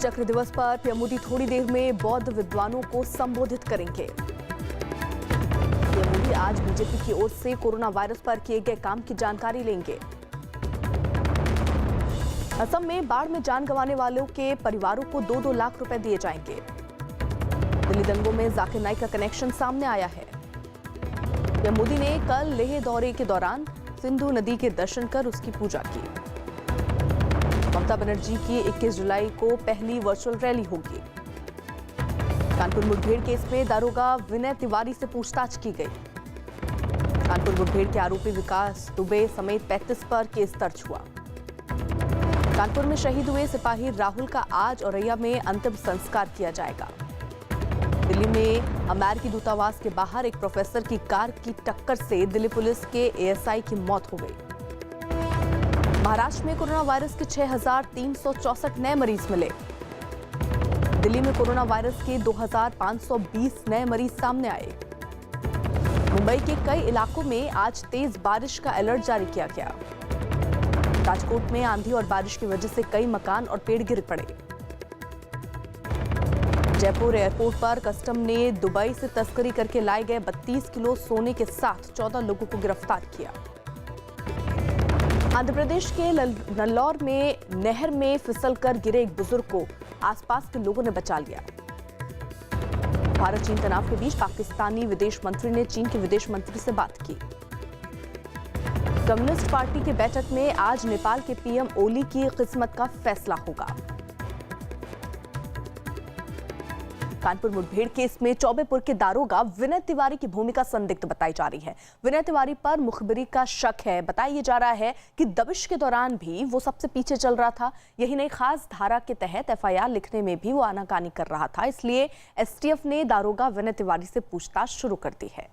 चक्र दिवस पर पीएम मोदी थोड़ी देर में बौद्ध विद्वानों को संबोधित करेंगे। पीएम मोदी आज बीजेपी की ओर से कोरोना वायरस पर किए गए काम की जानकारी लेंगे। असम में बाढ़ में जान गंवाने वालों के परिवारों को 2-2 लाख रुपए दिए जाएंगे। दिल्ली दंगों में जाकिर नाइक का कनेक्शन सामने आया है। पीएम मोदी ने कल लेह दौरे के दौरान सिंधु नदी के दर्शन कर उसकी पूजा की। ममता बनर्जी की 21 जुलाई को पहली वर्चुअल रैली होगी। कानपुर मुठभेड़ केस में दारोगा विनय तिवारी से पूछताछ की गई। कानपुर मुठभेड़ के आरोपी विकास दुबे समेत 35 पर केस दर्ज हुआ। कानपुर में शहीद हुए सिपाही राहुल का आज औरैया में अंतिम संस्कार किया जाएगा। दिल्ली में अमेरिकी दूतावास के बाहर एक प्रोफेसर की कार की टक्कर से दिल्ली पुलिस के एएसआई की मौत हो गई। महाराष्ट्र में कोरोना वायरस के 6,364 नए मरीज मिले। दिल्ली में कोरोना वायरस के 2,520 नए मरीज सामने आए। मुंबई के कई इलाकों में आज तेज बारिश का अलर्ट जारी किया गया। राजकोट में आंधी और बारिश की वजह से कई मकान और पेड़ गिर पड़े। जयपुर एयरपोर्ट पर कस्टम ने दुबई से तस्करी करके लाए गए 32 किलो सोने के साथ 14 लोगों को गिरफ्तार किया। आंध्र प्रदेश के नल्लौर में नहर में फिसलकर गिरे एक बुजुर्ग को आसपास के लोगों ने बचा लिया। भारत चीन तनाव के बीच पाकिस्तानी विदेश मंत्री ने चीन के विदेश मंत्री से बात की। कम्युनिस्ट पार्टी की बैठक में आज नेपाल के पीएम ओली की किस्मत का फैसला होगा। कानपुर मुठभेड़ केस में चौबेपुर के दारोगा विनय तिवारी की भूमिका संदिग्ध बताई जा रही है। विनय तिवारी पर मुखबिरी का शक है। बताया जा रहा है कि दबिश के दौरान भी वो सबसे पीछे चल रहा था। यही नहीं, खास धारा के तहत एफआईआर लिखने में भी वो आनाकानी कर रहा था। इसलिए एसटीएफ ने दारोगा विनय तिवारी से पूछताछ शुरू कर दी है।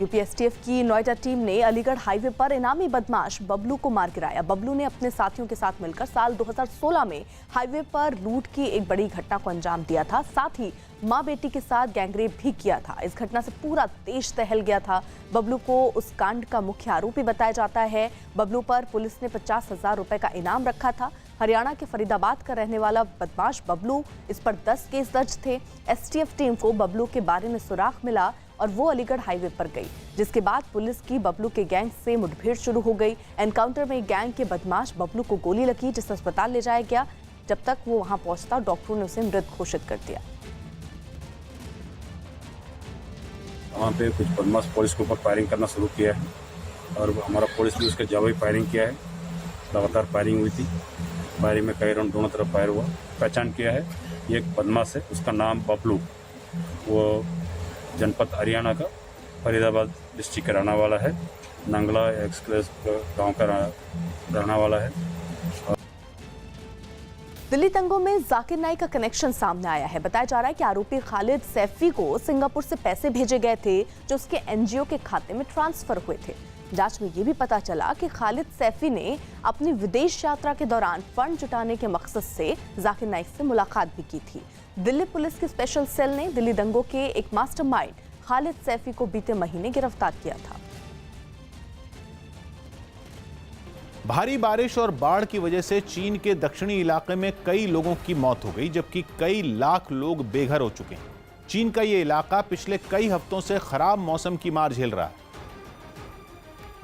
यूपी एसटीएफ की नोएडा टीम ने अलीगढ़ हाईवे पर इनामी बदमाश बबलू को मार गिराया। बबलू ने अपने साथियों के साथ मिलकर साल 2016 में हाईवे पर लूट की एक बड़ी घटना को अंजाम दिया था। साथ ही मां बेटी के साथ गैंगरेप भी किया था। इस घटना से पूरा देश दहल गया था। बबलू को उस कांड का मुख्य आरोपी बताया जाता है। बबलू पर पुलिस ने 50,000 रुपए का इनाम रखा था। हरियाणा के फरीदाबाद का रहने वाला बदमाश बबलू, इस पर 10 केस दर्ज थे। एसटीएफ टीम को बबलू के बारे में सुराग मिला और वो अलीगढ़ हाईवे पर गई, जिसके बाद पुलिस की बबलू के गैंग से मुठभेड़ शुरू हो गई। एनकाउंटर में गैंग के बदमाश बबलू को गोली लगी, जिसे अस्पताल ले जाया गया। जब तक वो वहां पहुंचता, डॉक्टरों ने उसे मृत घोषित कर दिया। वहाँ पे कुछ बदमाश पुलिस के ऊपर फायरिंग करना शुरू किया है और हमारा पुलिस भी उसके जवाबी फायरिंग किया है। लगातार फायरिंग हुई थी। फायरिंग में कई राउंड दोनों तरफ फायर हुआ। पहचान किया है, ये एक बदमाश है, उसका नाम बबलू, वो जनपद हरियाणा का फरीदाबाद डिस्ट्रिक्ट का रहने वाला है। नंगला एक्सप्रेस गांव का रहने वाला है। दिल्ली दंगों में जाकिर नाइक का कनेक्शन सामने आया है। बताया जा रहा है कि आरोपी खालिद सैफी को सिंगापुर से पैसे भेजे गए थे, जो उसके एनजीओ के खाते में ट्रांसफर हुए थे। जांच में यह भी पता चला कि खालिद सैफी ने अपनी विदेश यात्रा के दौरान फंड जुटाने के मकसद से जाकिर नाइक से मुलाकात भी की थी। दिल्ली पुलिस की स्पेशल सेल ने दिल्ली दंगों के एक मास्टरमाइंड खालिद सैफी को बीते महीने गिरफ्तार किया था। भारी बारिश और बाढ़ की वजह से चीन के दक्षिणी इलाके में कई लोगों की मौत हो गई, जबकि कई लाख लोग बेघर हो चुके हैं। चीन का ये इलाका पिछले कई हफ्तों से खराब मौसम की मार झेल रहा है,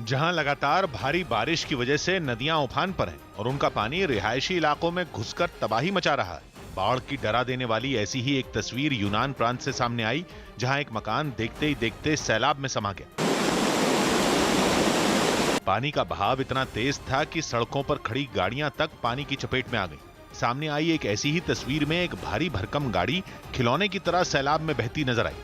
जहां लगातार भारी बारिश की वजह से नदियां उफान पर हैं और उनका पानी रिहायशी इलाकों में घुसकर तबाही मचा रहा है। बाढ़ की डरा देने वाली ऐसी ही एक तस्वीर यूनान प्रांत से सामने आई, जहां एक मकान देखते ही देखते सैलाब में समा गया। पानी का बहाव इतना तेज था कि सड़कों पर खड़ी गाड़ियां तक पानी की चपेट में आ गईं। सामने आई एक ऐसी ही तस्वीर में एक भारी भरकम गाड़ी खिलौने की तरह सैलाब में बहती नजर आई।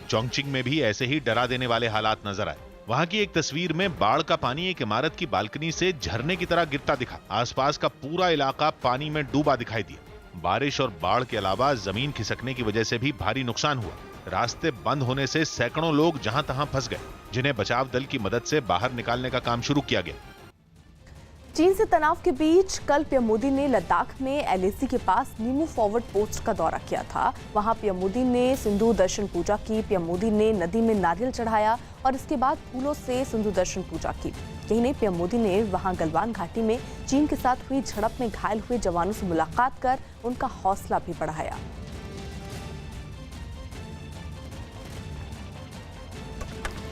चोंगचिंग में भी ऐसे ही डरा देने वाले हालात नजर आए। वहां की एक तस्वीर में बाढ़ का पानी एक इमारत की बालकनी से झरने की तरह गिरता दिखा। आसपास का पूरा इलाका पानी में डूबा दिखाई दिया। बारिश और बाढ़ के अलावा जमीन खिसकने की वजह से भी भारी नुकसान हुआ। रास्ते बंद होने से सैकड़ों लोग जहां तहां फंस गए, जिन्हें बचाव दल की मदद से बाहर निकालने का काम शुरू किया गया। चीन से तनाव के बीच कल पीएम मोदी ने लद्दाख में एलएसी के पास नीमू फॉरवर्ड पोस्ट का दौरा किया था। वहां पीएम मोदी ने सिंधु दर्शन पूजा की। पीएम मोदी ने नदी में नारियल चढ़ाया और इसके बाद फूलों से सिंधु दर्शन पूजा की। यही नहीं, पीएम मोदी ने वहां गलवान घाटी में चीन के साथ हुई झड़प में घायल हुए जवानों से मुलाकात कर उनका हौसला भी बढ़ाया।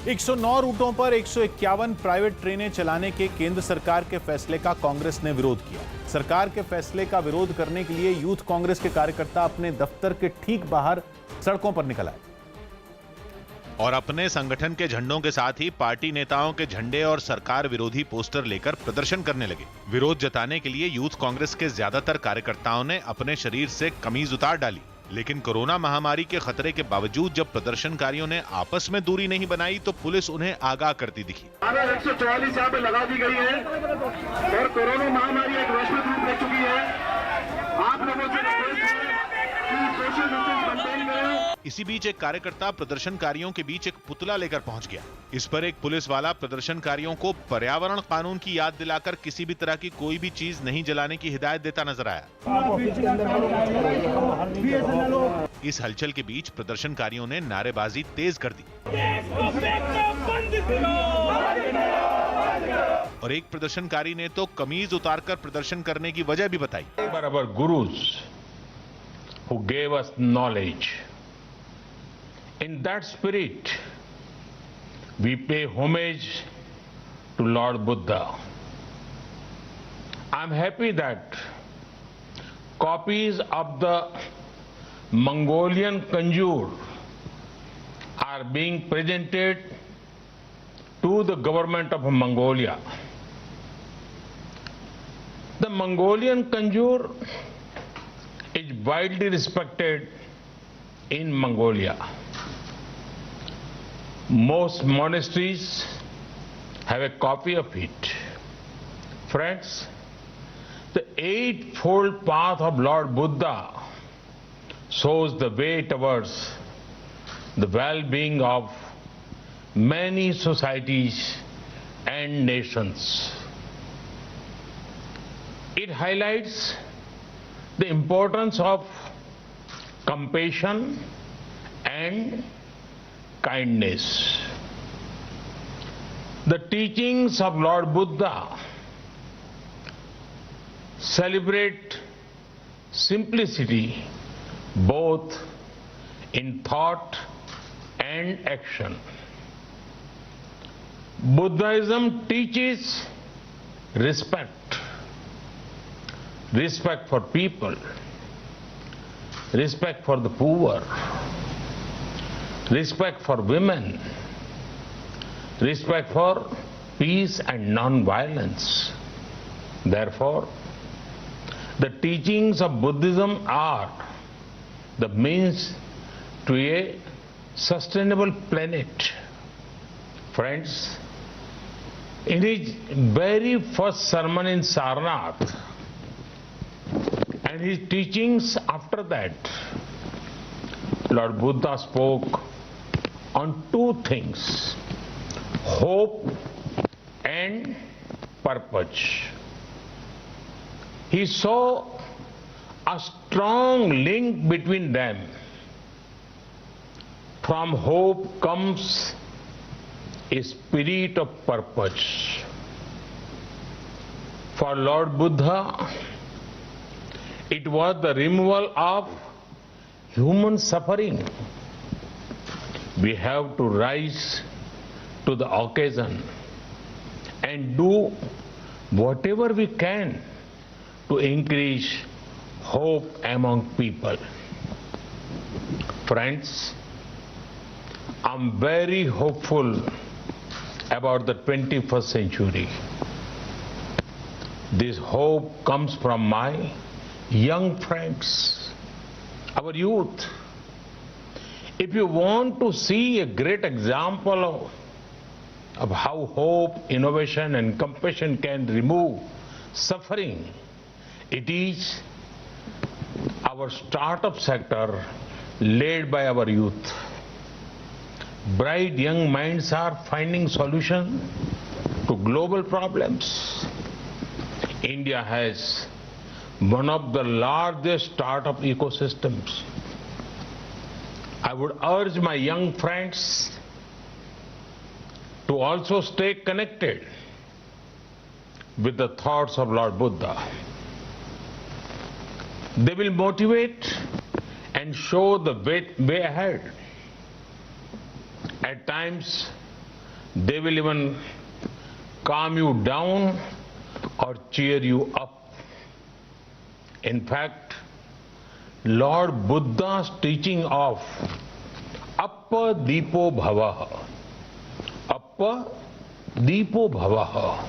एक 109 रूटों पर 151 प्राइवेट ट्रेनें चलाने के केंद्र सरकार के फैसले का कांग्रेस ने विरोध किया। सरकार के फैसले का विरोध करने के लिए यूथ कांग्रेस के कार्यकर्ता अपने दफ्तर के ठीक बाहर सड़कों पर निकल आए और अपने संगठन के झंडों के साथ ही पार्टी नेताओं के झंडे और सरकार विरोधी पोस्टर लेकर प्रदर्शन करने लगे। विरोध जताने के लिए यूथ कांग्रेस के ज्यादातर कार्यकर्ताओं ने अपने शरीर से कमीज उतार डाली, लेकिन कोरोना महामारी के खतरे के बावजूद जब प्रदर्शनकारियों ने आपस में दूरी नहीं बनाई तो पुलिस उन्हें आगाह करती दिखी। 144 यहाँ पे लगा दी गई है और कोरोना महामारी एक वैश्विक रूप ले चुकी है। आप लोगों से रिक्वेस्ट है कि सोशल डिस्टेंस मेंटेन करें। इसी बीच एक कार्यकर्ता प्रदर्शनकारियों के बीच एक पुतला लेकर पहुंच गया। इस पर एक पुलिस वाला प्रदर्शनकारियों को पर्यावरण कानून की याद दिलाकर किसी भी तरह की कोई भी चीज नहीं जलाने की हिदायत देता नजर आया। इस हलचल के बीच प्रदर्शनकारियों ने नारेबाजी तेज कर दी और एक प्रदर्शनकारी ने तो कमीज उतारकर प्रदर्शन करने की वजह भी बताई। Our gurus who gave us knowledge. In that spirit, we pay homage to Lord Buddha. I'm happy that copies of the Mongolian Conjure are being presented to the government of Mongolia. The Mongolian Conjure is widely respected in Mongolia. Most monasteries have a copy of it. Friends, the eightfold path of Lord Buddha shows the way towards the well-being of many societies and nations. It highlights the importance of compassion and kindness. The teachings of Lord Buddha celebrate simplicity both in thought and action. Buddhism teaches respect for people, respect for the poor, respect for women, respect for peace and non-violence. Therefore, the teachings of Buddhism are the means to a sustainable planet. Friends, in his very first sermon in Sarnath and his teachings after that, Lord Buddha spoke on two things: hope and purpose. He saw a strong link between them. From hope comes a spirit of purpose. For Lord Buddha, it was the removal of human suffering. We have to rise to the occasion and do whatever we can to increase hope among people. Friends, I'm very hopeful about the 21st century. This hope comes from my young friends, our youth. If you want to see a great example of how hope, innovation and compassion can remove suffering, it is our startup sector led by our youth. Bright young minds are finding solutions to global problems. India has one of the largest startup ecosystems. I would urge my young friends to also stay connected with the thoughts of Lord Buddha. They will motivate and show the way ahead. At times, they will even calm you down or cheer you up. In fact, Lord Buddha's teaching of Appa Deepo Bhavaha, Appa Deepo Bhavaha,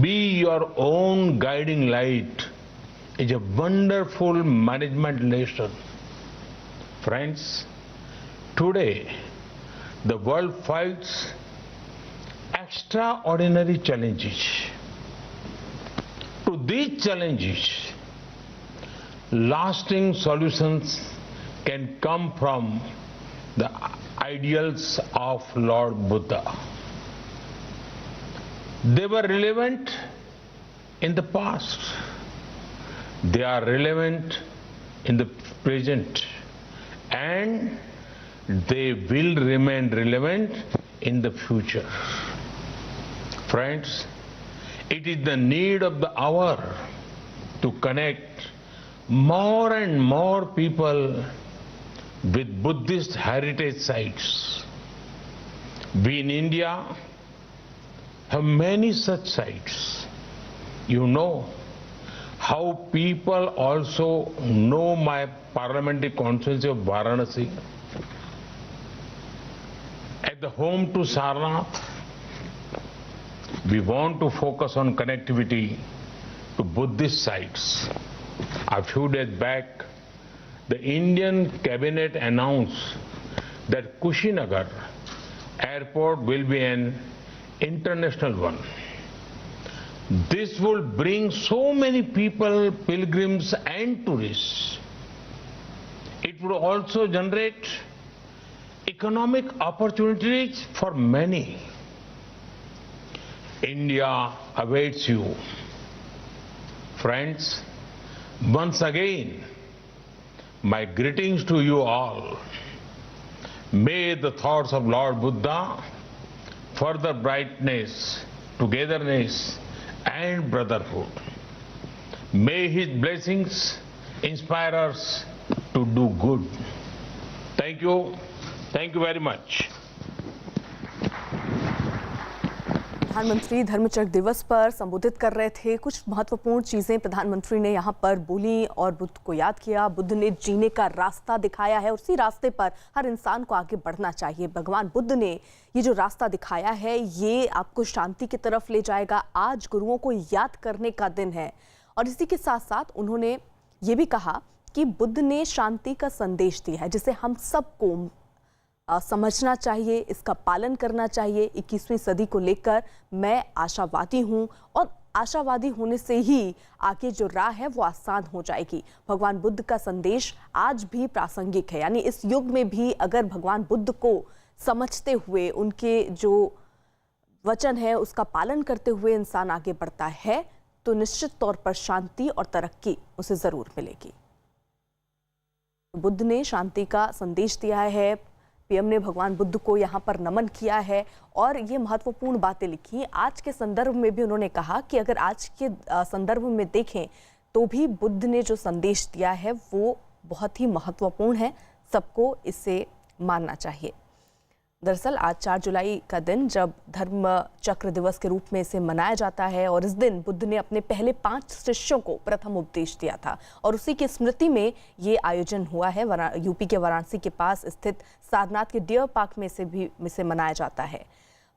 be your own guiding light, is a wonderful management lesson. Friends, today the world fights extraordinary challenges. To these challenges, lasting solutions can come from the ideals of Lord Buddha. They were relevant in the past. They are relevant in the present, and they will remain relevant in the future. Friends, it is the need of the hour to connect more and more people with Buddhist heritage sites. We in India have many such sites. You know how people also know my parliamentary constituency of Varanasi. At the home to Sarnath, we want to focus on connectivity to Buddhist sites. A few days back, the Indian cabinet announced that Kushinagar airport will be an international one. This will bring so many people, pilgrims and tourists. It will also generate economic opportunities for many. India awaits you. Friends, once again, my greetings to you all. May the thoughts of Lord Buddha further brightness, togetherness, and brotherhood. May his blessings inspire us to do good. Thank you. Thank you very much. प्रधानमंत्री धर्मचक्र दिवस पर संबोधित कर रहे थे। कुछ महत्वपूर्ण चीजें प्रधानमंत्री ने यहाँ पर बोली और बुद्ध को याद किया। बुद्ध ने जीने का रास्ता दिखाया है, उसी रास्ते पर हर इंसान को आगे बढ़ना चाहिए। भगवान बुद्ध ने ये जो रास्ता दिखाया है, ये आपको शांति की तरफ ले जाएगा। आज गुरुओं को याद करने का दिन है। और इसी के साथ साथ उन्होंने ये भी कहा कि बुद्ध ने शांति का संदेश दिया है, जिसे हम सबको समझना चाहिए, इसका पालन करना चाहिए। 21वीं सदी को लेकर मैं आशावादी हूं और आशावादी होने से ही आगे जो राह है वो आसान हो जाएगी। भगवान बुद्ध का संदेश आज भी प्रासंगिक है, यानी इस युग में भी अगर भगवान बुद्ध को समझते हुए, उनके जो वचन है उसका पालन करते हुए इंसान आगे बढ़ता है तो निश्चित तौर पर शांति और तरक्की उसे जरूर मिलेगी। बुद्ध ने शांति का संदेश दिया है। पीएम ने भगवान बुद्ध को यहाँ पर नमन किया है और ये महत्वपूर्ण बातें लिखी। आज के संदर्भ में भी उन्होंने कहा कि अगर आज के संदर्भ में देखें तो भी बुद्ध ने जो संदेश दिया है वो बहुत ही महत्वपूर्ण है, सबको इसे मानना चाहिए। दरअसल आज 4 जुलाई का दिन जब धर्म चक्र दिवस के रूप में इसे मनाया जाता है और इस दिन बुद्ध ने अपने पहले 5 शिष्यों को प्रथम उपदेश दिया था और उसी की स्मृति में ये आयोजन हुआ है। यूपी के वाराणसी के पास स्थित सारनाथ के डियर पार्क में इसे मनाया जाता है।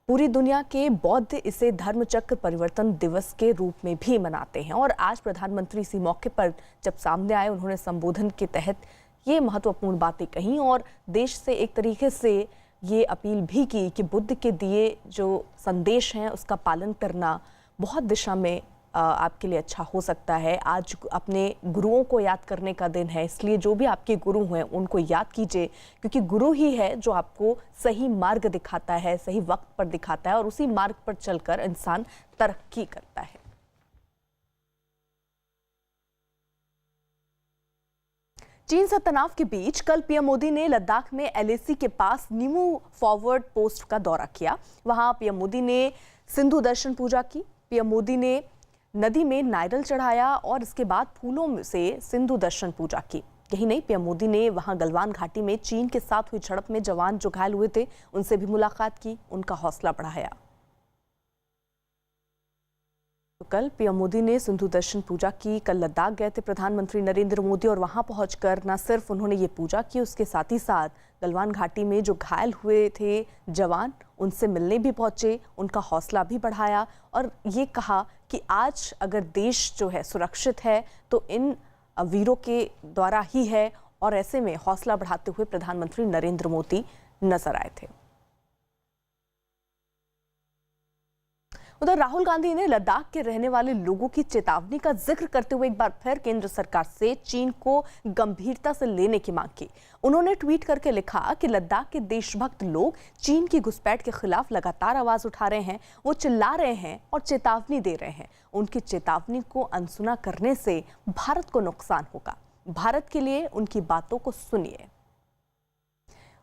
पूरी दुनिया के बौद्ध इसे धर्म चक्र परिवर्तन दिवस के रूप में भी मनाते हैं और आज प्रधानमंत्री इसी मौके पर जब सामने आए, उन्होंने संबोधन के तहत ये महत्वपूर्ण बातें कहीं और देश से एक तरीके से ये अपील भी की कि बुद्ध के दिए जो संदेश हैं उसका पालन करना बहुत दिशा में आपके लिए अच्छा हो सकता है। आज अपने गुरुओं को याद करने का दिन है, इसलिए जो भी आपके गुरु हैं उनको याद कीजिए, क्योंकि गुरु ही है जो आपको सही मार्ग दिखाता है, सही वक्त पर दिखाता है और उसी मार्ग पर चलकर इंसान तरक्की करता है। चीन से तनाव के बीच कल पीएम मोदी ने लद्दाख में एलएसी के पास नीमू फॉरवर्ड पोस्ट का दौरा किया। वहां पीएम मोदी ने सिंधु दर्शन पूजा की। पीएम मोदी ने नदी में नारियल चढ़ाया और इसके बाद फूलों से सिंधु दर्शन पूजा की। यही नहीं, पीएम मोदी ने वहां गलवान घाटी में चीन के साथ हुई झड़प में जवान जो घायल हुए थे उनसे भी मुलाकात की, उनका हौसला बढ़ाया। तो कल पीएम मोदी ने सिंधु दर्शन पूजा की। कल लद्दाख गए थे प्रधानमंत्री नरेंद्र मोदी और वहां पहुंचकर न सिर्फ उन्होंने ये पूजा की, उसके साथ ही साथ गलवान घाटी में जो घायल हुए थे जवान उनसे मिलने भी पहुंचे, उनका हौसला भी बढ़ाया और ये कहा कि आज अगर देश जो है सुरक्षित है तो इन वीरों के द्वारा ही है। और ऐसे में हौसला बढ़ाते हुए प्रधानमंत्री नरेंद्र मोदी नजर आए थे। उधर राहुल गांधी ने लद्दाख के रहने वाले लोगों की चेतावनी का जिक्र करते हुए एक बार फिर केंद्र सरकार से चीन को गंभीरता से लेने की मांग की। उन्होंने ट्वीट करके लिखा कि लद्दाख के देशभक्त लोग चीन की घुसपैठ के खिलाफ लगातार आवाज उठा रहे हैं, वो चिल्ला रहे हैं और चेतावनी दे रहे हैं। उनकी चेतावनी को अनसुना करने से भारत को नुकसान होगा। भारत के लिए उनकी बातों को सुनिए।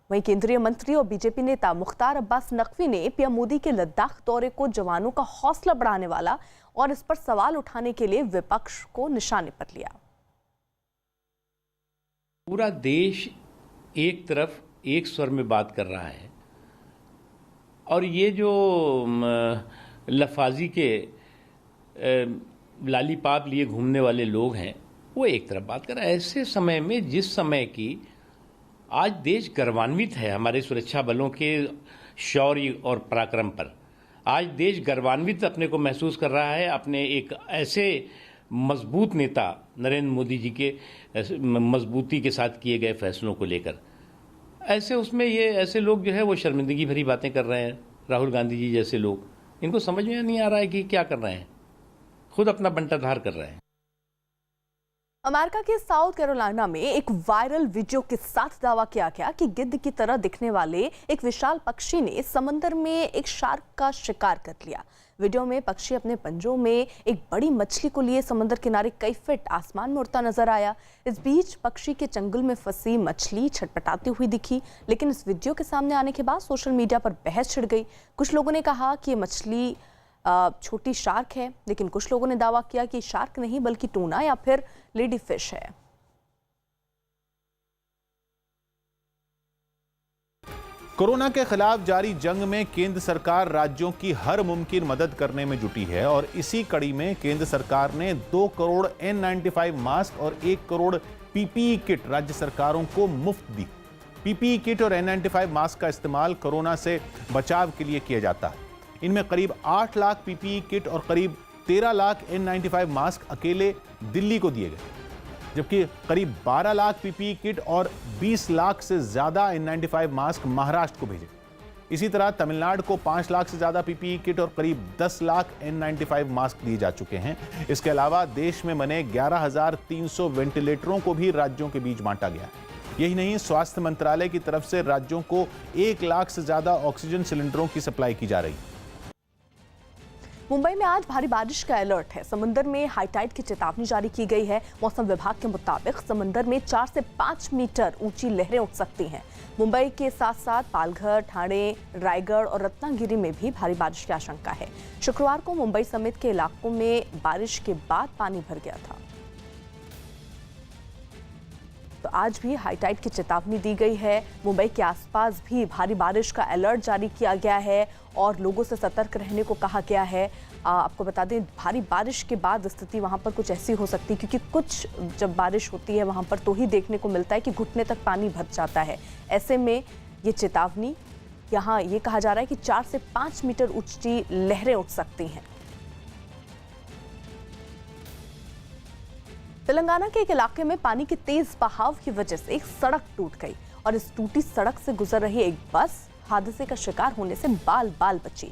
वहीं केंद्रीय मंत्री और बीजेपी नेता मुख्तार अब्बास नकवी ने पीएम मोदी के लद्दाख दौरे को जवानों का हौसला बढ़ाने वाला और इस पर सवाल उठाने के लिए विपक्ष को निशाने पर लिया। पूरा देश एक तरफ एक स्वर में बात कर रहा है और ये जो लफाजी के लालीपाप लिए घूमने वाले लोग हैं वो एक तरफ बात कर रहे हैं। ऐसे समय में, जिस समय की आज देश गर्वान्वित है हमारे सुरक्षा बलों के शौर्य और पराक्रम पर, आज देश गर्वान्वित अपने को महसूस कर रहा है अपने एक ऐसे मजबूत नेता नरेंद्र मोदी जी के मजबूती के साथ किए गए फैसलों को लेकर। ऐसे उसमें ये ऐसे लोग जो है वो शर्मिंदगी भरी बातें कर रहे हैं। राहुल गांधी जी जैसे लोग, इनको समझ में नहीं आ रहा है कि क्या कर रहे हैं, खुद अपना बंटाधार कर रहे हैं। अमेरिका के साउथ कैरोलिना में एक वायरल वीडियो के साथ दावा किया गया कि गिद्ध की तरह दिखने वाले एक विशाल पक्षी ने समंदर में एक शार्क का शिकार कर लिया। वीडियो में पक्षी अपने पंजों में एक बड़ी मछली को लिए समंदर किनारे कई फीट आसमान में उड़ता नजर आया। इस बीच पक्षी के चंगुल में फंसी मछली छटपटाती हुई दिखी, लेकिन इस वीडियो के सामने आने के बाद सोशल मीडिया पर बहस छिड़ गई। कुछ लोगों ने कहा कि ये मछली छोटी शार्क है, लेकिन कुछ लोगों ने दावा किया कि शार्क नहीं बल्कि टूना या फिर लेडी फिश है। कोरोना के खिलाफ जारी जंग में केंद्र सरकार राज्यों की हर मुमकिन मदद करने में जुटी है और इसी कड़ी में केंद्र सरकार ने 2 करोड़ N95 मास्क और 1 करोड़ पीपीई किट राज्य सरकारों को मुफ्त दी। पीपीई किट और N95 मास्क का इस्तेमाल कोरोना से बचाव के लिए किया जाता है। इनमें करीब 8 लाख पीपीई किट और करीब 13 लाख N95 मास्क अकेले दिल्ली को दिए गए, जबकि करीब 12 लाख पीपीई किट और 20 लाख से ज्यादा N95 मास्क महाराष्ट्र को भेजे। इसी तरह तमिलनाडु को 5 लाख से ज्यादा पीपीई किट और करीब 10 लाख N95 मास्क दिए जा चुके हैं। इसके अलावा देश में बने 11,300 वेंटिलेटरों को भी राज्यों के बीच बांटा गया है। यही नहीं, स्वास्थ्य मंत्रालय की तरफ से राज्यों को 1 लाख से ज्यादा ऑक्सीजन सिलेंडरों की सप्लाई की जा रही है। मुंबई में आज भारी बारिश का अलर्ट है। समंदर में हाई टाइड की चेतावनी जारी की गई है। मौसम विभाग के मुताबिक समंदर में 4 से 5 मीटर ऊंची लहरें उठ सकती हैं। मुंबई के साथ साथ पालघर, ठाणे, रायगढ़ और रत्नागिरी में भी भारी बारिश की आशंका है। शुक्रवार को मुंबई समेत के इलाकों में बारिश के बाद पानी भर गया था। तो आज भी हाई टाइड की चेतावनी दी गई है। मुंबई के आसपास भी भारी बारिश का अलर्ट जारी किया गया है और लोगों से सतर्क रहने को कहा गया है। आपको बता दें, भारी बारिश के बाद स्थिति वहां पर कुछ ऐसी हो सकती है, क्योंकि कुछ जब बारिश होती है वहां पर तो ही देखने को मिलता है कि घुटने तक पानी भर जाता है। ऐसे में ये चेतावनी, यहाँ ये कहा जा रहा है कि 4 से 5 मीटर ऊंची लहरें उठ सकती हैं। तेलंगाना के एक इलाके में पानी के तेज बहाव की वजह से एक सड़क टूट गई और इस टूटी सड़क से गुजर रही एक बस हादसे का शिकार होने से बाल बाल बची।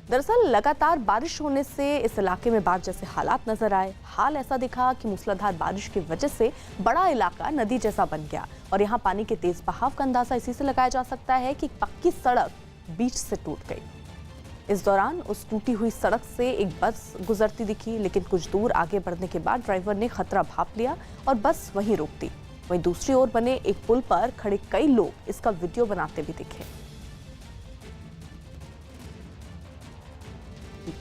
दरअसल लगातार बारिश होने से इस इलाके में बाढ़ जैसे हालात नजर आए। हाल ऐसा दिखा कि मूसलाधार बारिश की वजह से बड़ा इलाका नदी जैसा बन गया और यहाँ पानी के तेज बहाव का अंदाजा इसी से लगाया जा सकता है कि पक्की सड़क बीच से टूट गई। इस दौरान उस टूटी हुई सड़क से एक बस गुजरती दिखी, लेकिन कुछ दूर आगे बढ़ने के बाद ड्राइवर ने खतरा भांप लिया और बस वहीं रोक दी। वहीं दूसरी ओर बने एक पुल पर खड़े कई लोग इसका वीडियो बनाते भी दिखे।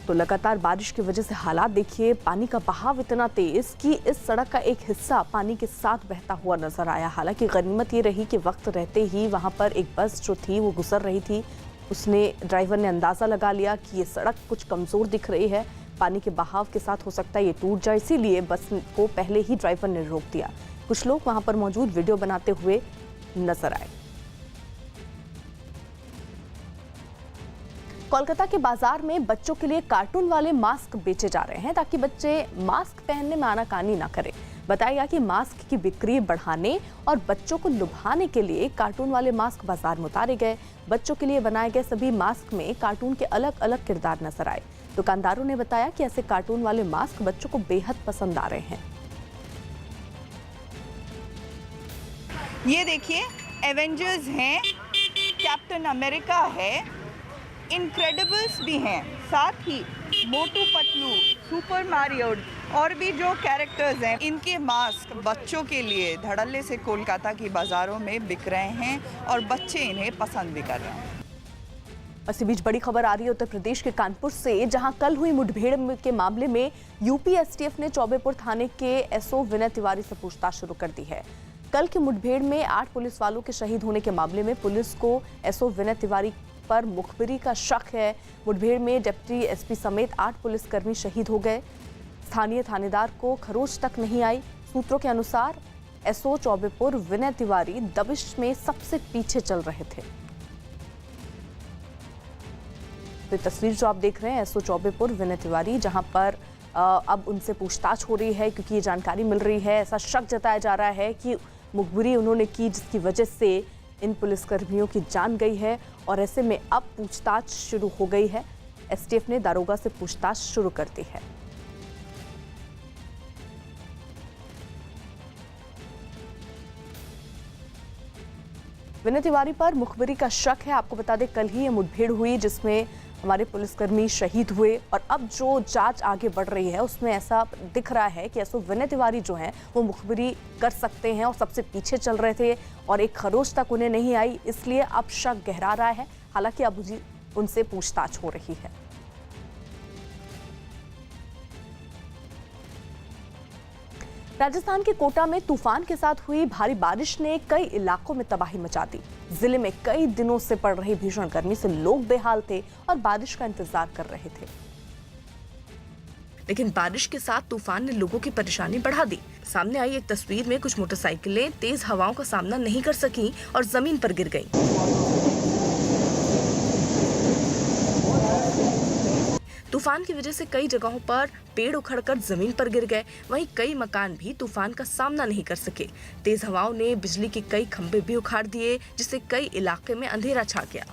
तो लगातार बारिश की वजह से हालात देखिए, पानी का बहाव इतना तेज कि इस सड़क का एक हिस्सा पानी के साथ बहता हुआ नजर आया। हालांकि गनीमत ये रही कि वक्त रहते ही वहां पर एक बस जो थी वो गुजर रही थी। उसने ड्राइवर ने अंदाजा लगा लिया कि ये सड़क कुछ कमजोर दिख रही है, पानी के बहाव के साथ हो सकता है ये टूट जाए, इसीलिए बस को पहले ही ड्राइवर ने रोक दिया। कुछ लोग वहां पर मौजूद वीडियो बनाते हुए नजर आए। कोलकाता के बाजार में बच्चों के लिए कार्टून वाले मास्क बेचे जा रहे हैं ताकि बच्चे मास्क पहनने में आनाकानी ना करें। बताया गया कि मास्क की बिक्री बढ़ाने और बच्चों को लुभाने के लिए कार्टून वाले मास्क बाजार में उतारे गए। बच्चों के लिए बनाए गए सभी मास्क में कार्टून के अलग अलग किरदार नजर आए। दुकानदारों ने बताया कि ऐसे कार्टून वाले मास्क बच्चों को बेहद पसंद आ रहे हैं। ये देखिए, एवेंजर्स हैं, कैप्टन अमेरिका है, इनक्रेडिबल्स भी हैं, साथ ही मोटू पतलू, सुपर मारियो और भी जो कैरेक्टर्स हैं, इनके मास्क बच्चों के लिए धड़ल्ले से कोलकाता की बाजारों में बिक रहे हैं और बच्चे इन्हें पसंद भी कर रहे हैं। इसी बीच बड़ी खबर आ रही है उत्तर प्रदेश के कानपुर से, जहां कल हुई मुठभेड़ के मामले में यूपी एसटीएफ ने चौबेपुर थाने के एसओ विनय तिवारी से पूछताछ शुरू कर दी है। कल की मुठभेड़ में 8 पुलिस वालों के शहीद होने के मामले में पुलिस को एसओ विनय तिवारी पर मुखबिरी का शक है। मुठभेड़ में डिप्टी एसपी समेत 8 पुलिसकर्मी शहीद हो गए। स्थानीय थानेदार को खरोच तक नहीं आई। सूत्रों के अनुसार एसओ चौबेपुर विनय तिवारी दबिश में सबसे पीछे चल रहे थे। तो तस्वीर जो आप देख रहे हैं एसओ चौबेपुर विनय तिवारी, जहां पर अब उनसे पूछताछ हो रही है क्योंकि ये जानकारी मिल रही है, ऐसा शक जताया जा रहा है कि मुखबिरी उन्होंने की जिसकी वजह से इन पुलिसकर्मियों की जान गई है और ऐसे में अब पूछताछ शुरू हो गई है। एसटीएफ ने दारोगा से पूछताछ शुरू कर दी है। विनय तिवारी पर मुखबिरी का शक है। आपको बता दें कल ही ये मुठभेड़ हुई जिसमें हमारे पुलिसकर्मी शहीद हुए और अब जो जांच आगे बढ़ रही है उसमें ऐसा दिख रहा है कि एसओ विनय तिवारी जो हैं वो मुखबिरी कर सकते हैं और सबसे पीछे चल रहे थे और एक खरोच तक उन्हें नहीं आई, इसलिए अब शक गहरा रहा है। हालांकि अब उनसे पूछताछ हो रही है। राजस्थान के कोटा में तूफान के साथ हुई भारी बारिश ने कई इलाकों में तबाही मचा दी। जिले में कई दिनों से पड़ रही भीषण गर्मी से लोग बेहाल थे और बारिश का इंतजार कर रहे थे। लेकिन बारिश के साथ तूफान ने लोगों की परेशानी बढ़ा दी। सामने आई एक तस्वीर में कुछ मोटरसाइकिलें तेज हवाओं का सामना नहीं कर सकी और जमीन पर गिर गईं। तूफान की वजह से कई जगहों पर पेड़ उखड़कर जमीन पर गिर गए। वहीं कई मकान भी तूफान का सामना नहीं कर सके। तेज हवाओं ने बिजली के कई खंभे भी उखाड़ दिए, जिससे कई इलाके में अंधेरा छा गया।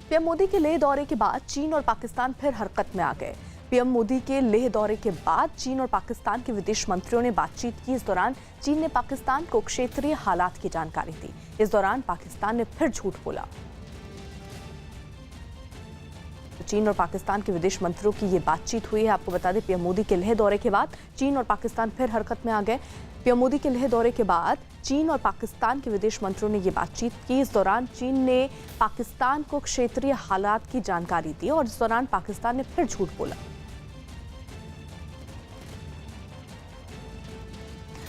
पीएम मोदी के लेह दौरे के बाद चीन और पाकिस्तान फिर हरकत में आ गए। पीएम मोदी के लेह दौरे के बाद चीन और पाकिस्तान के विदेश मंत्रियों ने बातचीत की। इस दौरान चीन ने पाकिस्तान को क्षेत्रीय हालात की जानकारी दी। इस दौरान पाकिस्तान ने फिर झूठ बोला। चीन और पाकिस्तान के विदेश मंत्रियों की ये बातचीत हुई है। आपको बता दें पीएम मोदी के लेह दौरे के बाद चीन और पाकिस्तान फिर हरकत में आ गए। पीएम मोदी के लेह दौरे के बाद चीन और पाकिस्तान के विदेश मंत्रियों ने ये बातचीत की। इस दौरान चीन ने पाकिस्तान को क्षेत्रीय हालात की जानकारी दी और इस दौरान पाकिस्तान ने फिर झूठ बोला।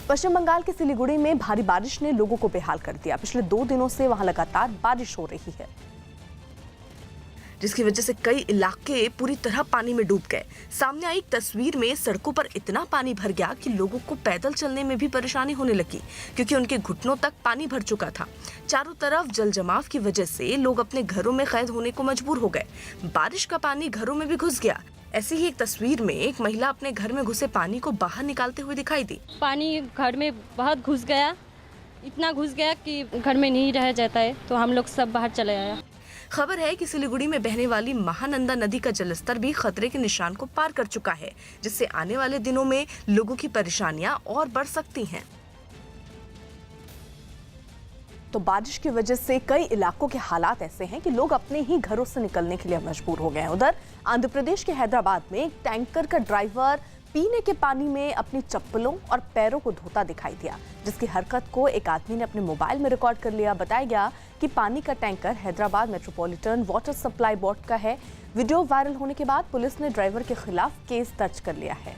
पश्चिम बंगाल के सिलीगुड़ी में भारी बारिश ने लोगों को बेहाल कर दिया। पिछले 2 दिनों से वहां लगातार बारिश हो रही है, जिसकी वजह से कई इलाके पूरी तरह पानी में डूब गए। सामने आई तस्वीर में सड़कों पर इतना पानी भर गया कि लोगों को पैदल चलने में भी परेशानी होने लगी, क्योंकि उनके घुटनों तक पानी भर चुका था। चारों तरफ जल जमाव की वजह से लोग अपने घरों में कैद होने को मजबूर हो गए। बारिश का पानी घरों में भी घुस गया। ऐसी ही एक तस्वीर में एक महिला अपने घर में घुसे पानी को बाहर निकालते हुए दिखाई दी। पानी घर में बहुत घुस गया, इतना घुस गया कि घर में नहीं रह जाता है, तो हम लोग सब बाहर चले आया। खबर है कि सिलीगुड़ी में बहने वाली महानंदा नदी का जलस्तर भी खतरे के निशान को पार कर चुका है, जिससे आने वाले दिनों में लोगों की परेशानियां और बढ़ सकती हैं। तो बारिश की वजह से कई इलाकों के हालात ऐसे हैं कि लोग अपने ही घरों से निकलने के लिए मजबूर हो गए हैं। उधर आंध्र प्रदेश के हैदराबाद में एक टैंकर का ड्राइवर पीने के पानी में अपनी चप्पलों और पैरों को धोता दिखाई दिया, जिसकी हरकत को एक आदमी ने अपने मोबाइल में रिकॉर्ड कर लिया। बताया गया कि पानी का tanker Hyderabad metropolitan water supply board का है। वीडियो वायरल होने के बाद पुलिस ने ड्राइवर के खिलाफ केस दर्ज कर लिया है।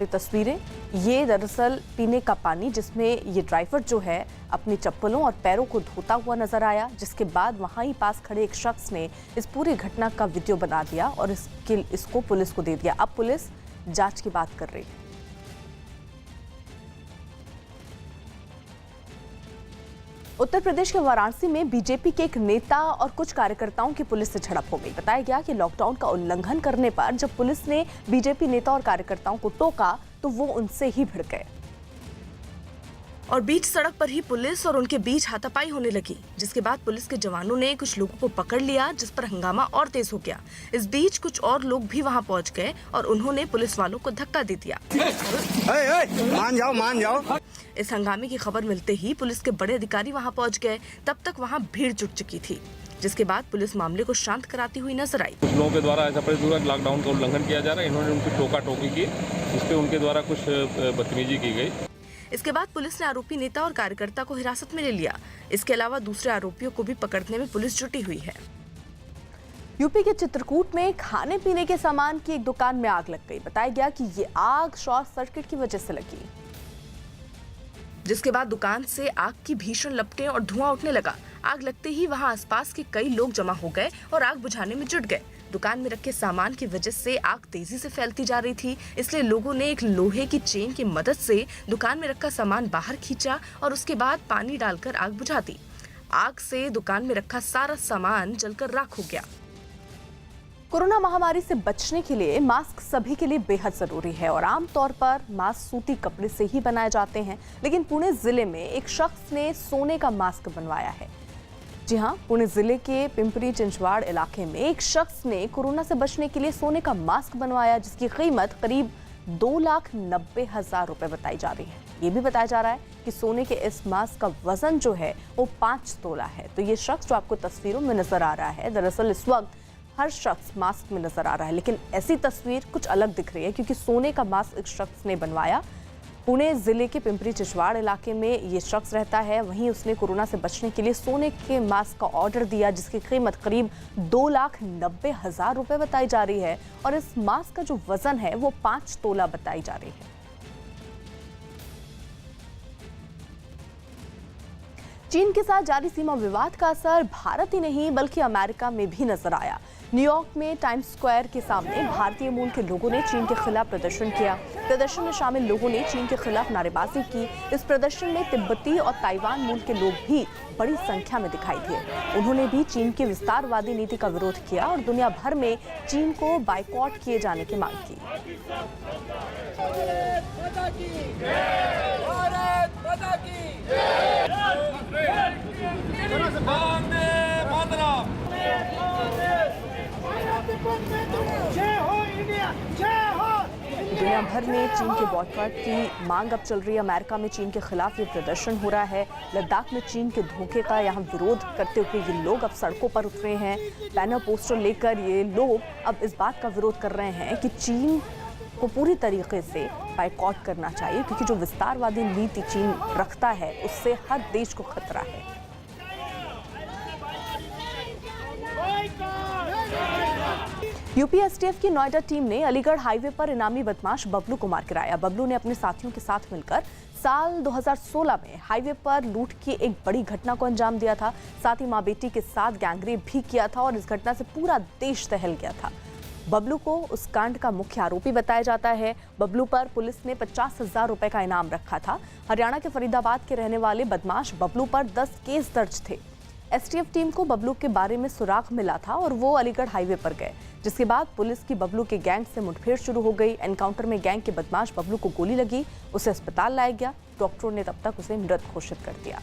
ये तस्वीरें, ये दरअसल पीने का पानी जिसमें ये ड्राइवर जो है अपनी चप्पलों और पैरों को धोता हुआ नजर आया, जिसके बाद वहां ही पास खड़े एक शख्स ने इस पूरी घटना का वीडियो बना दिया और इसको पुलिस को दे दिया। अब पुलिस जांच की बात कर रही है। उत्तर प्रदेश के वाराणसी में बीजेपी के एक नेता और कुछ कार्यकर्ताओं की पुलिस से झड़प हो गई। बताया गया कि लॉकडाउन का उल्लंघन करने पर जब पुलिस ने बीजेपी नेता और कार्यकर्ताओं को टोका तो वो उनसे ही भिड़ गए और बीच सड़क पर ही पुलिस और उनके बीच हाथापाई होने लगी, जिसके बाद पुलिस के जवानों ने कुछ लोगों को पकड़ लिया, जिस पर हंगामा और तेज हो गया। इस बीच कुछ और लोग भी वहां पहुंच गए और उन्होंने पुलिस वालों को धक्का दे दिया। मान जाओ। इस हंगामे की खबर मिलते ही पुलिस के बड़े अधिकारी वहां पहुंच गए। तब तक वहां भीड़ जुट चुकी थी, जिसके बाद पुलिस मामले को शांत कराती हुई नजर आई। कुछ लोगों के द्वारा ऐसा पूरा लॉकडाउन का उल्लंघन किया जा रहा है। इन्होंने उनकी टोका टोकी की, इस पे उनके द्वारा कुछ बदतमीजी की गई। इसके बाद पुलिस ने आरोपी नेता और कार्यकर्ता को हिरासत में ले लिया। इसके अलावा दूसरे आरोपियों को भी पकड़ने में पुलिस जुटी हुई है। यूपी के चित्रकूट में खाने पीने के सामान की एक दुकान में आग लग गई। बताया गया कि ये आग शॉर्ट सर्किट की वजह से लगी, जिसके बाद दुकान से आग की भीषण लपटें और धुआं उठने लगा। आग लगते ही वहां आसपास के कई लोग जमा हो गए और आग बुझाने में जुट गए। दुकान में रखे सामान की वजह से आग तेजी से फैलती जा रही थी, इसलिए लोगों ने एक लोहे की चेन की मदद से दुकान में रखा सामान बाहर खींचा और उसके बाद पानी डालकर आग बुझा दी। आग से दुकान में रखा सारा सामान जलकर राख हो गया। कोरोना महामारी से बचने के लिए मास्क सभी के लिए बेहद जरूरी है और आमतौर पर मास्क सूती कपड़े से ही बनाए जाते हैं, लेकिन पुणे जिले में एक शख्स ने सोने का मास्क बनवाया है। जी हां, पुणे जिले के पिंपरी चिंचवाड़ इलाके में एक शख्स ने कोरोना से बचने के लिए सोने का मास्क बनवाया, जिसकी कीमत करीब 2,90,000 रुपए बताई जा रही है। ये भी बताया जा रहा है कि सोने के इस मास्क का वजन जो है वो 5 तोला है। तो ये शख्स जो आपको तस्वीरों में नजर आ रहा है, दरअसल इस वक्त हर शख्स मास्क में नजर आ रहा है, लेकिन ऐसी तस्वीर कुछ अलग दिख रही है क्योंकि सोने का मास्क एक शख्स ने बनवाया। पुणे जिले के पिंपरी चिंचवाड़ इलाके में ये शख्स रहता है। वहीं उसने कोरोना से बचने के लिए सोने के मास्क का ऑर्डर दिया, जिसकी कीमत करीब 2,90,000 रुपए बताई जा रही है और इस मास्क का जो वजन है वो 5 तोला बताई जा रही है। चीन के साथ जारी सीमा विवाद का असर भारत ही नहीं बल्कि अमेरिका में भी नजर आया। न्यूयॉर्क में टाइम्स स्क्वायर के सामने भारतीय मूल के लोगों ने चीन के खिलाफ प्रदर्शन किया। प्रदर्शन में शामिल लोगों ने चीन के खिलाफ नारेबाजी की। इस प्रदर्शन में तिब्बती और ताइवान मूल के लोग भी बड़ी संख्या में दिखाई दिए। उन्होंने भी चीन की विस्तारवादी नीति का विरोध किया और दुनिया भर में चीन को बाइकॉट किए जाने की मांग की। दुनिया भर में चीन के बॉयकॉट की मांग अब चल रही है। अमेरिका में चीन के खिलाफ ये प्रदर्शन हो रहा है। लद्दाख में चीन के धोखे का यहाँ विरोध करते हुए ये लोग अब सड़कों पर उतरे हैं। बैनर पोस्टर लेकर ये लोग अब इस बात का विरोध कर रहे हैं कि चीन को पूरी तरीके से बाइकॉट करना चाहिए, क्योंकि जो विस्तारवादी नीति चीन रखता है उससे हर देश को खतरा है। यूपी एसटीएफ की नोएडा टीम ने अलीगढ़ हाईवे पर इनामी बदमाश बबलू को मार गिराया। बबलू ने अपने साथियों के साथ मिलकर साल 2016 में हाईवे पर लूट की एक बड़ी घटना को अंजाम दिया था। साथ ही मां बेटी के साथ गैंगरेप भी किया था और इस घटना से पूरा देश दहल गया था। बबलू को उस कांड का मुख्य आरोपी बताया जाता है। बबलू पर पुलिस ने 50,000 रुपए का इनाम रखा था। हरियाणा के फरीदाबाद के रहने वाले बदमाश बबलू पर 10 केस दर्ज थे। एसटीएफ टीम को बबलू के बारे में सुराग मिला था और वो अलीगढ़ हाईवे पर गए, जिसके बाद पुलिस की बबलू के गैंग से मुठभेड़ शुरू हो गई। एनकाउंटर में गैंग के बदमाश बबलू को गोली लगी, उसे अस्पताल लाया गया। डॉक्टरों ने तब तक उसे मृत घोषित कर दिया।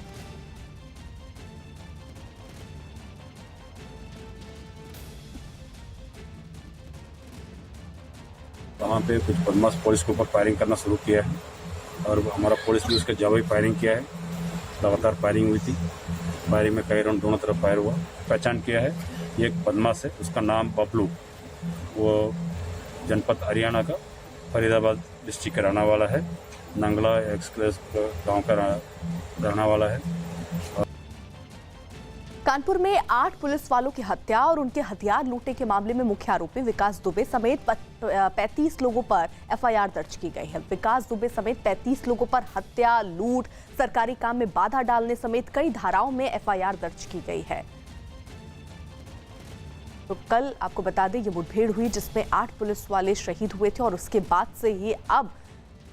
वहाँ पे कुछ बदमाश पुलिस के ऊपर फायरिंग करना शुरू किया है और हमारा पुलिस भी उसके जवाबी फायरिंग किया है। लगातार फायरिंग हुई थी। फायरिंग में कई राउंड दोनों तरफ फायर हुआ। पहचान किया है, ये एक बदमाश है, उसका नाम बबलू, वो जनपद हरियाणा का फरीदाबाद डिस्ट्रिक्ट का रहने वाला है। नंगला एक्सप्रेस गांव का रहने वाला है। कानपुर में 8 पुलिस वालों की हत्या और उनके हथियार लूटने के मामले में मुख्य आरोपी विकास दुबे समेत 35 लोगों पर एफआईआर दर्ज की गई है। विकास दुबे समेत 35 लोगों पर हत्या, लूट, सरकारी काम में बाधा डालने समेत कई धाराओं में एफआईआर दर्ज की गई है। तो कल आपको बता दें ये मुठभेड़ हुई जिसमें 8 पुलिस वाले शहीद हुए थे और उसके बाद से ही अब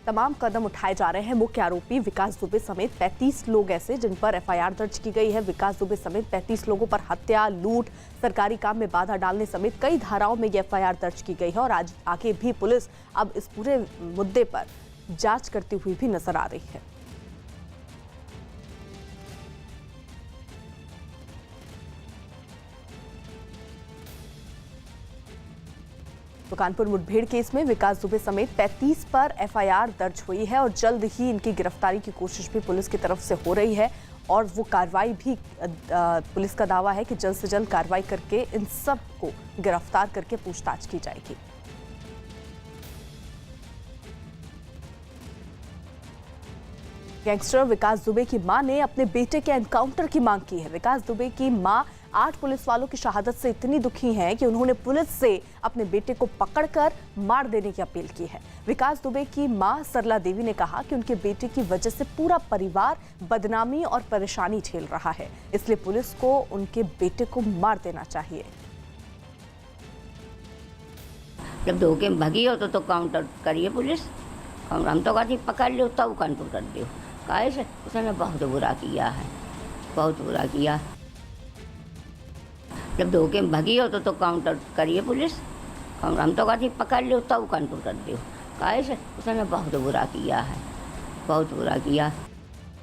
तमाम कदम उठाए जा रहे हैं। मुख्य आरोपी विकास दुबे समेत 35 लोग ऐसे जिन पर एफआईआर दर्ज की गई है। विकास दुबे समेत 35 लोगों पर हत्या, लूट, सरकारी काम में बाधा डालने समेत कई धाराओं में ये एफआईआर दर्ज की गई है और आज आगे भी पुलिस अब इस पूरे मुद्दे पर जांच करती हुई भी नजर आ रही है। तो कानपुर मुठभेड़ केस में विकास दुबे समेत 35 पर एफआईआर दर्ज हुई है और जल्द ही इनकी गिरफ्तारी की कोशिश भी पुलिस की तरफ से हो रही है और वो कार्रवाई भी पुलिस का दावा है कि जल्द से जल्द कार्रवाई करके इन सब को गिरफ्तार करके पूछताछ की जाएगी। गैंगस्टर विकास दुबे की मां ने अपने बेटे के एनकाउंटर की मांग की है। विकास दुबे की मां 8 पुलिस वालों की शहादत से इतनी दुखी हैं कि उन्होंने पुलिस से अपने बेटे को पकड़कर मार देने की अपील की है। विकास दुबे की मां सरला देवी ने कहा कि उनके बेटे की वजह से पूरा परिवार बदनामी और परेशानी झेल रहा है, इसलिए पुलिस को उनके बेटे को मार देना चाहिए। जब धोखे में भगी हो तो काउंटर करिए पुलिस, हम तो कहती पकड़ लो तब काउंटर कर दो। काहे से उसने बहुत बुरा किया है, बहुत बुरा किया। जब धोखे में भगी हो तो काउंटर करिए पुलिस, हम तो कहती पकड़ लो तब काउंटर कर दो। काहे से उसने बहुत बुरा किया है, बहुत बुरा किया।